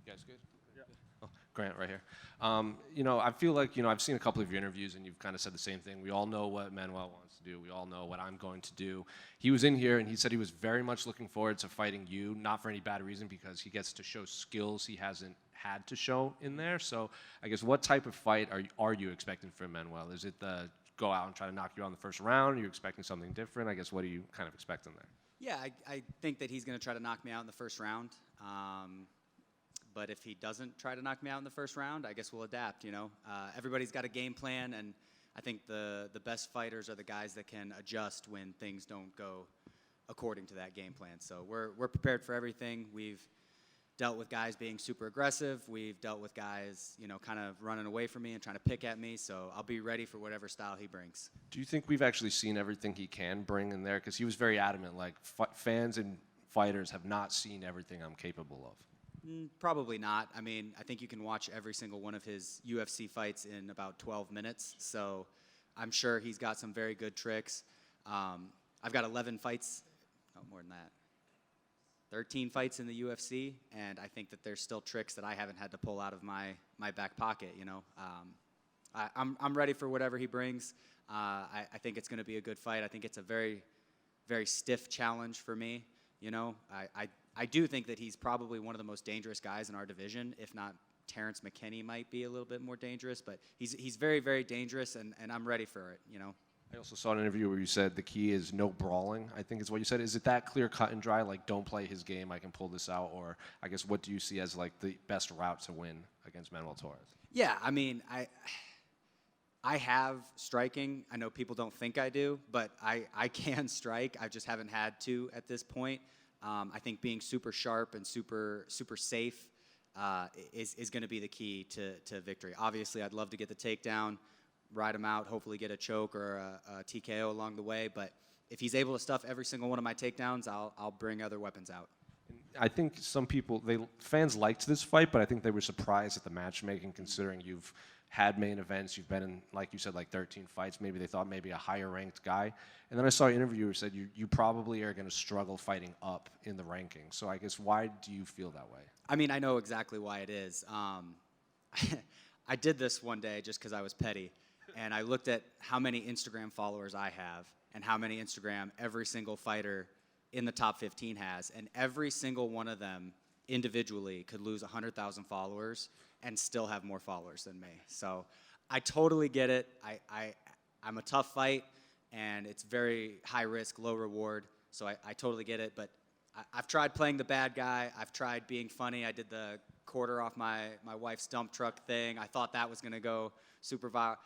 You guys good? Yeah. Oh, Grant, right here. I feel like, I've seen a couple of your interviews, and you've kind of said the same thing. We all know what Manuel wants to do. We all know what I'm going to do. He was in here, and he said he was very much looking forward to fighting you, not for any bad reason, because he gets to show skills he hasn't had to show in there. So I guess what type of fight are you expecting from Manuel? Is it the go out and try to knock you out in the first round? Are you expecting something different? I guess what are you kind of expecting there? Yeah, I think that he's going to try to knock me out in the first round. But if he doesn't try to knock me out in the first round, I guess we'll adapt, Everybody's got a game plan, and I think the best fighters are the guys that can adjust when things don't go according to that game plan. So we're prepared for everything. We've dealt with guys being super aggressive. We've dealt with guys, kind of running away from me and trying to pick at me. So I'll be ready for whatever style he brings. Do you think we've actually seen everything he can bring in there? Because he was very adamant, like fans and fighters have not seen everything I'm capable of. Probably not. I mean, I think you can watch every single one of his UFC fights in about 12 minutes. So I'm sure he's got some very good tricks. I've got 11 fights, no more than that, 13 fights in the UFC, and I think that there's still tricks that I haven't had to pull out of my back pocket, I'm ready for whatever he brings. I think it's going to be a good fight. I think it's a very, very stiff challenge for me. I do think that he's probably one of the most dangerous guys in our division. If not, Terrence McKinney might be a little bit more dangerous, but he's very, very dangerous, and I'm ready for it, I also saw an interview where you said the key is no brawling, I think is what you said. Is it that clear, cut and dry, like don't play his game, I can pull this out? Or I guess what do you see as like the best route to win against Manuel Torres? Yeah, I mean, I have striking. I know people don't think I do, but I can strike. I just haven't had to at this point. I think being super sharp and super safe is going to be the key to victory. Obviously, I'd love to get the takedown, ride him out, hopefully get a choke or a TKO along the way. But if he's able to stuff every single one of my takedowns, I'll bring other weapons out. I think some people, fans liked this fight, but I think they were surprised at the matchmaking, considering you've had main events, you've been in, like you said, like 13 fights. Maybe they thought maybe a higher ranked guy. And then I saw an interviewer said you probably are going to struggle fighting up in the rankings. So I guess why do you feel that way? I mean, I know exactly why it is. I did this one day just because I was petty. And I looked at how many Instagram followers I have and how many Instagram every single fighter in the top 15 has. And every single one of them individually could lose 100,000 followers and still have more followers than me. So I totally get it. I'm a tough fight, and it's very high risk, low reward. So I totally get it. But I've tried playing the bad guy. I've tried being funny. I did the quarter off my wife's dump truck thing. I thought that was going to go super viral.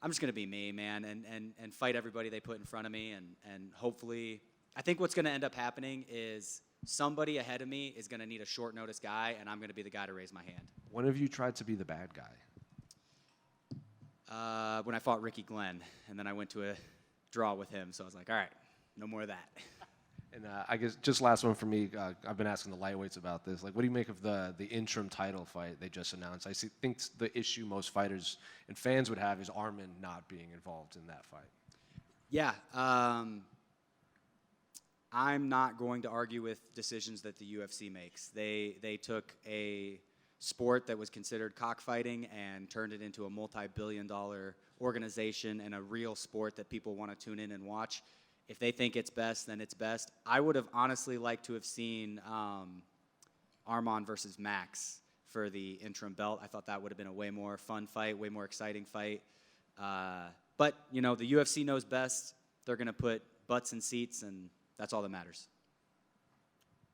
I'm just going to be me, man, and fight everybody they put in front of me. And hopefully, I think what's going to end up happening is somebody ahead of me is going to need a short notice guy, and I'm going to be the guy to raise my hand. When have you tried to be the bad guy? When I fought Ricky Glenn, and then I went to a draw with him. So I was like, all right, no more of that. And I guess just last one for me. I've been asking the lightweights about this. Like, what do you make of the interim title fight they just announced? Think the issue most fighters and fans would have is Arman not being involved in that fight. Yeah. I'm not going to argue with decisions that the UFC makes. They took a sport that was considered cockfighting and turned it into a multi-billion-dollar organization and a real sport that people want to tune in and watch. If they think it's best, then it's best. I would have honestly liked to have seen Arman versus Max for the interim belt. I thought that would have been a way more fun fight, way more exciting fight. But, the UFC knows best. They're going to put butts in seats, and that's all that matters.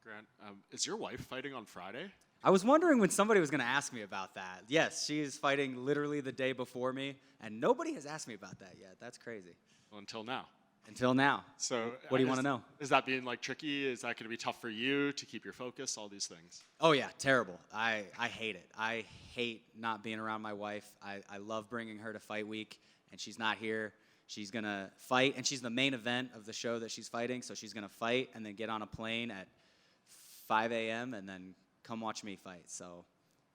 Grant, is your wife fighting on Friday? I was wondering when somebody was going to ask me about that. Yes, she is fighting literally the day before me, and nobody has asked me about that yet. That's crazy. Well, until now. Until now. So what do you want to know? Is that being tricky? Is that going to be tough for you to keep your focus? All these things. Oh yeah, terrible. I hate it. I hate not being around my wife. I love bringing her to fight week, and she's not here. She's going to fight, and she's the main event of the show that she's fighting, so she's going to fight and then get on a plane at 5 a.m. and then come watch me fight. So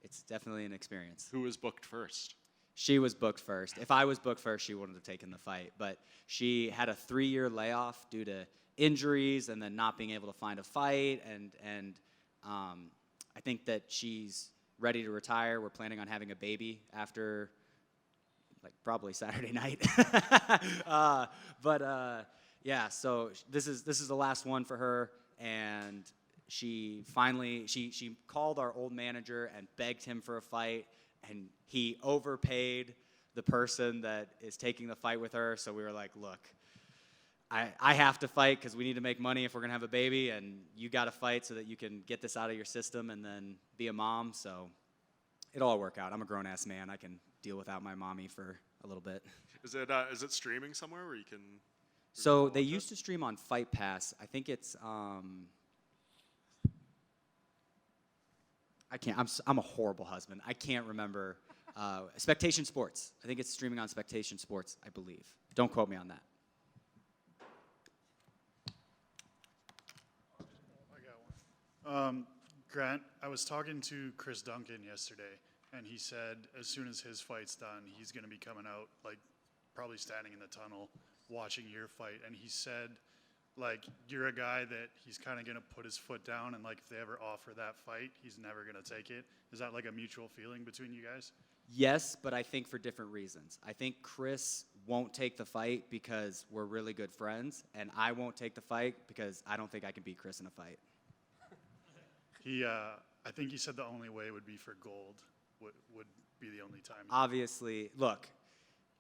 it's definitely an experience. Who was booked first? She was booked first. If I was booked first, she wouldn't have taken the fight. But she had a 3-year layoff due to injuries and then not being able to find a fight. And I think that she's ready to retire. We're planning on having a baby after, like, probably Saturday night. Yeah, so this is the last one for her, and she finally she called our old manager and begged him for a fight, and he overpaid the person that is taking the fight with her. So we were like, look, I have to fight because we need to make money if we're gonna have a baby, and you got to fight so that you can get this out of your system and then be a mom. So it'll all work out. I'm a grown ass man. I can deal without my mommy for a little bit. Is it streaming somewhere where you can? So they used to stream on Fight Pass. I think it's I can't. I'm a horrible husband. I can't remember. Spectation Sports. I think it's streaming on Spectation Sports, I believe. Don't quote me on that. Grant, I was talking to Chris Duncan yesterday, and he said as soon as his fight's done, he's going to be coming out, like, probably standing in the tunnel watching your fight. And he said, like, you're a guy that he's kind of going to put his foot down, and, like, if they ever offer that fight, he's never going to take it. Is that, like, a mutual feeling between you guys? Yes, but I think for different reasons. I think Chris won't take the fight because we're really good friends, and I won't take the fight because I don't think I can beat Chris in a fight. I think he said the only way would be for gold, would be the only time. Obviously, look,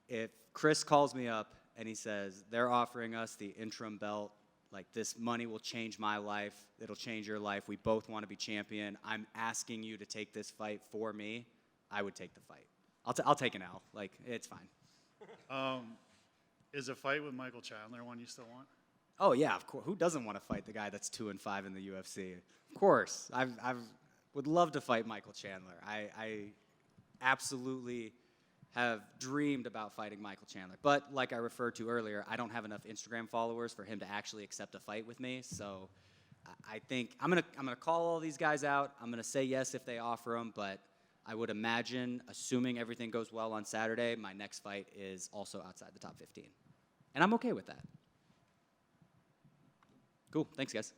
if Chris calls me up and he says, they're offering us the interim belt, like, this money will change my life, it'll change your life, we both want to be champion, I'm asking you to take this fight for me, I would take the fight. I'll take an L. Like, it's fine. Is a fight with Michael Chandler one you still want? Oh, yeah, of course. Who doesn't want to fight the guy that's 2-5 in the UFC? Of course. I would love to fight Michael Chandler. I absolutely have dreamed about fighting Michael Chandler. But like I referred to earlier, I don't have enough Instagram followers for him to actually accept a fight with me. So I think I'm gonna call all these guys out. I'm gonna say yes if they offer them. But I would imagine, assuming everything goes well on Saturday, my next fight is also outside the top 15. And I'm okay with that. Cool. Thanks, guys.